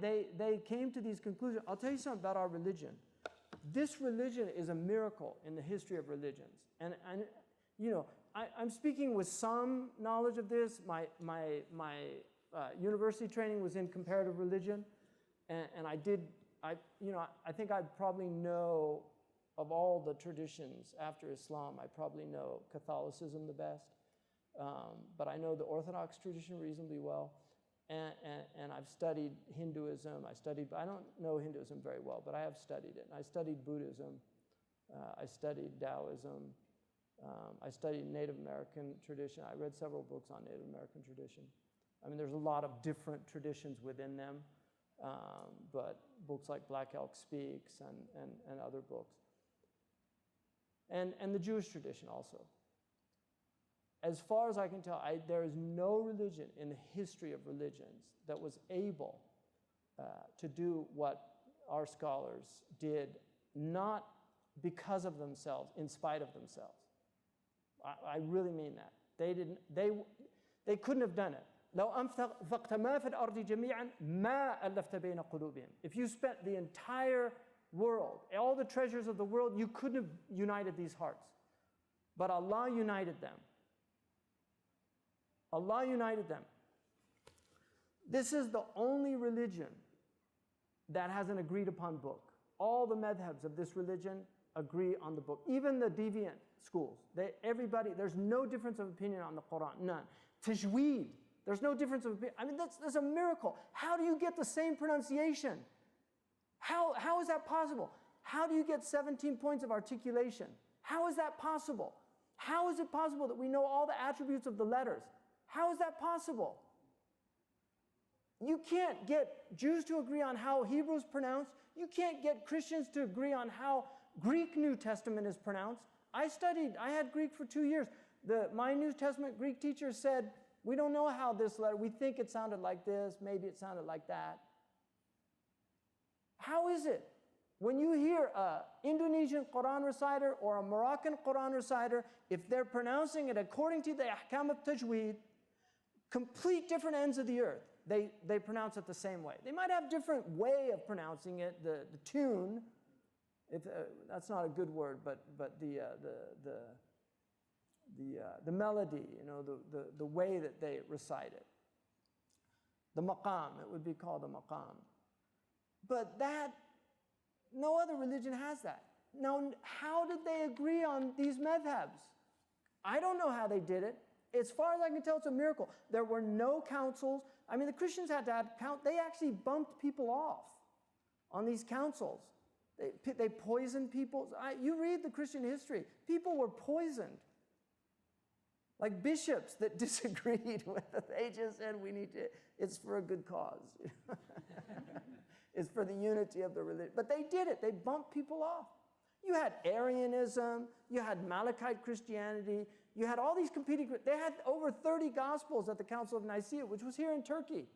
why they came to these conclusions. I'll tell you something about our religion. This religion is a miracle in the history of religions. And you know, I'm speaking with some knowledge of this. My university training was in comparative religion, and I think I probably know of all the traditions after Islam, I probably know Catholicism the best, but I know the Orthodox tradition reasonably well, and I've studied Hinduism. I don't know Hinduism very well, but I have studied it. And I studied Buddhism. I studied Taoism. I studied Native American tradition. I read several books on Native American tradition. I mean, there's a lot of different traditions within them, but books like Black Elk Speaks and other books. And the Jewish tradition also. As far as I can tell, there is no religion in the history of religions that was able to do what our scholars did, not because of themselves, in spite of themselves. I really mean that. They couldn't have done it. لو أنفقت ما في الأرض جميعا ما ألفت بين قلوبهم. If you spent the entire world, all the treasures of the world, you couldn't have united these hearts. But Allah united them. Allah united them. This is the only religion that has an agreed upon book. All the madhabs of this religion agree on the book. Even the deviant schools, there's no difference of opinion on the Quran, none. Tajweed, there's no difference of opinion. I mean, that's a miracle. How do you get the same pronunciation? How is that possible? How do you get 17 points of articulation? How is that possible? How is it possible that we know all the attributes of the letters? How is that possible? You can't get Jews to agree on how Hebrew is pronounced. You can't get Christians to agree on how Greek New Testament is pronounced. I had Greek for 2 years. My New Testament Greek teacher said, we don't know how this letter, we think it sounded like this, maybe it sounded like that. How is it? When you hear an Indonesian Quran reciter or a Moroccan Quran reciter, if they're pronouncing it according to the ahkam of tajweed, complete different ends of the earth, they pronounce it the same way. They might have different way of pronouncing it, the tune, that's not a good word, but the melody, you know, the way that they recite it. The maqam, it would be called a maqam. But no other religion has that. Now, how did they agree on these madhabs? I don't know how they did it. As far as I can tell, it's a miracle. There were no councils. I mean, the Christians had to have count. They actually bumped people off on these councils. They poisoned people. You read the Christian history. People were poisoned. Like bishops that disagreed with it. They just said, it's for a good cause. It's for the unity of the religion. But they did it. They bumped people off. You had Arianism. You had Malachite Christianity. You had all these competing. They had over 30 Gospels at the Council of Nicaea, which was here in Turkey.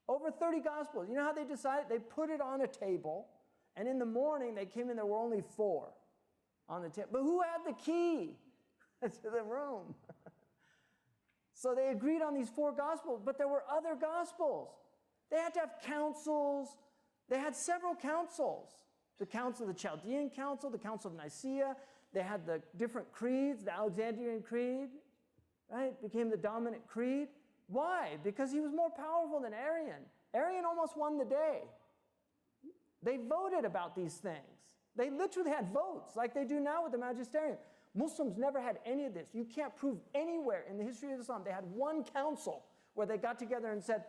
Over 30 Gospels. You know how they decided? They put it on a table, and in the morning they came in, there were only 4 on the table. But who had the key to the room? So they agreed on these 4 Gospels, but there were other Gospels. They had to have councils. They had several councils. The Council of the Chaldean Council, the Council of Nicaea. They had the different creeds, the Alexandrian Creed, right? Became the dominant creed. Why? Because he was more powerful than Arian. Arian almost won the day. They voted about these things. They literally had votes, like they do now with the magisterium. Muslims never had any of this. You can't prove anywhere in the history of Islam. They had one council where they got together and said,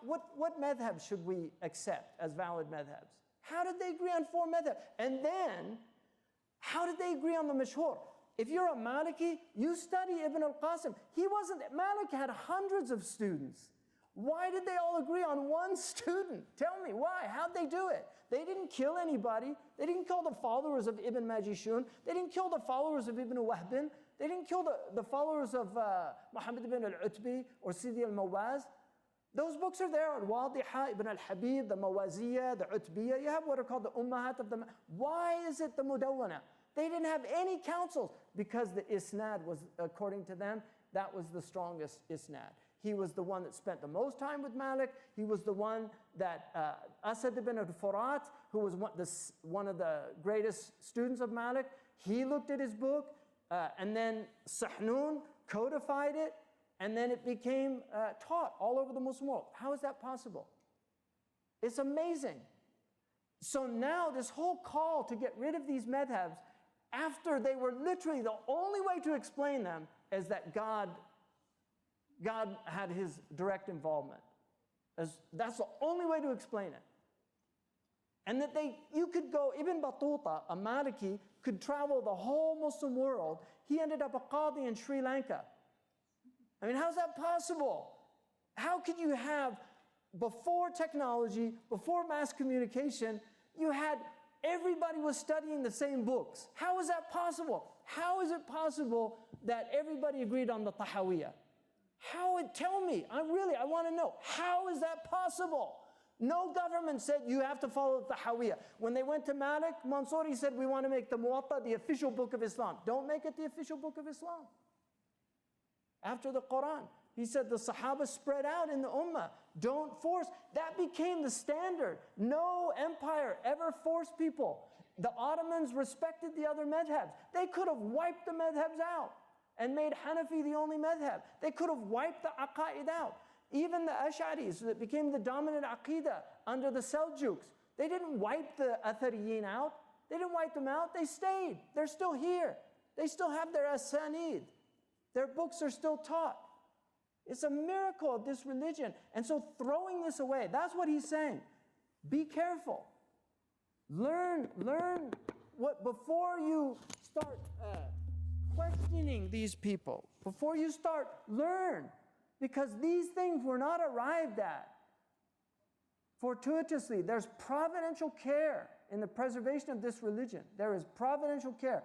what madhabs should we accept as valid madhabs? How did they agree on 4 madhabs? And then, how did they agree on the mashhur? If you're a Maliki, you study Ibn al-Qasim. Malik had hundreds of students. Why did they all agree on one student? Tell me, why? How'd they do it? They didn't kill anybody. They didn't kill the followers of Ibn Majishun. They didn't kill the followers of Ibn Wahbin. They didn't kill the followers of Muhammad ibn al-Utbi or Sidi al-Mawaz. Those books are there, Al-Wadiha, Ibn al-Habib, the Mawaziyah, the Utbiyah. You have what are called the Ummahat of the... Why is it the Mudawwana? They didn't have any councils because the isnad was, according to them, that was the strongest isnad. He was the one that spent the most time with Malik. He was the one that Asad ibn al-Furat, who was one of the greatest students of Malik, he looked at his book, and then Sahnun codified it, and then it became taught all over the Muslim world. How is that possible? It's amazing. So now this whole call to get rid of these madhabs, after they were literally the only way to explain them is that God had his direct involvement. That's the only way to explain it. And that you could go, Ibn Battuta, a Maliki, could travel the whole Muslim world. He ended up a qadi in Sri Lanka. I mean, how's that possible? How could you have, before technology, before mass communication, everybody was studying the same books. How is that possible? How is it possible that everybody agreed on the Tahawiyah? Tell me, I want to know, how is that possible? No government said you have to follow the Tahawiyah. When they went to Malik, Mansuri said, we want to make the Muwatta the official book of Islam. Don't make it the official book of Islam. After the Quran, he said the Sahaba spread out in the Ummah. Don't force. That became the standard. No empire ever forced people. The Ottomans respected the other madhabs. They could have wiped the madhabs out and made Hanafi the only madhab. They could have wiped the aqaid out. Even the Ash'aris that became the dominant aqidah under the Seljuks, they didn't wipe the Athariyin out. They didn't wipe them out. They stayed. They're still here. They still have their asanid. Their books are still taught. It's a miracle of this religion. And so throwing this away, that's what he's saying. Be careful. Learn what before you start questioning these people. Before you start, learn. Because these things were not arrived at fortuitously. There's providential care in the preservation of this religion. There is providential care.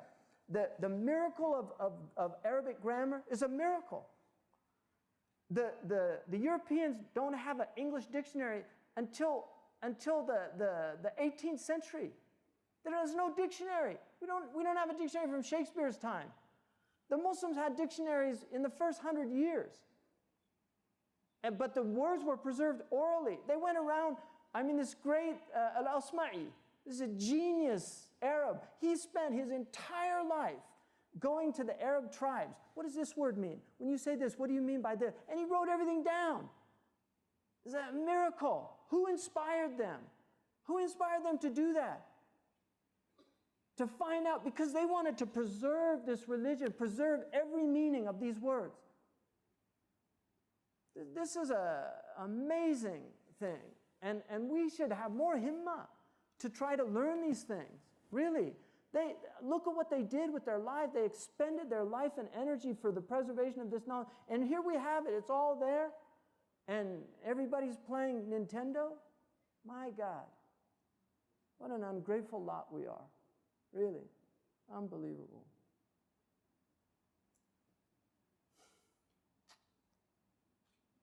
The miracle of Arabic grammar is a miracle. The Europeans don't have an English dictionary until the 18th century. There is no dictionary. We don't have a dictionary from Shakespeare's time. The Muslims had dictionaries in the first 100 years. But the words were preserved orally. They went around, this great Al-Asma'i, this is a genius Arab. He spent his entire life going to the Arab tribes. What does this word mean? When you say this, what do you mean by this? And he wrote everything down. It's a miracle. Who inspired them? Who inspired them to do that? To find out, because they wanted to preserve this religion, preserve every meaning of these words. This is an amazing thing. And we should have more himmah to try to learn these things. Really. Look at what they did with their life. They expended their life and energy for the preservation of this knowledge. And here we have it. It's all there. And everybody's playing Nintendo. My God. What an ungrateful lot we are. Really. Unbelievable.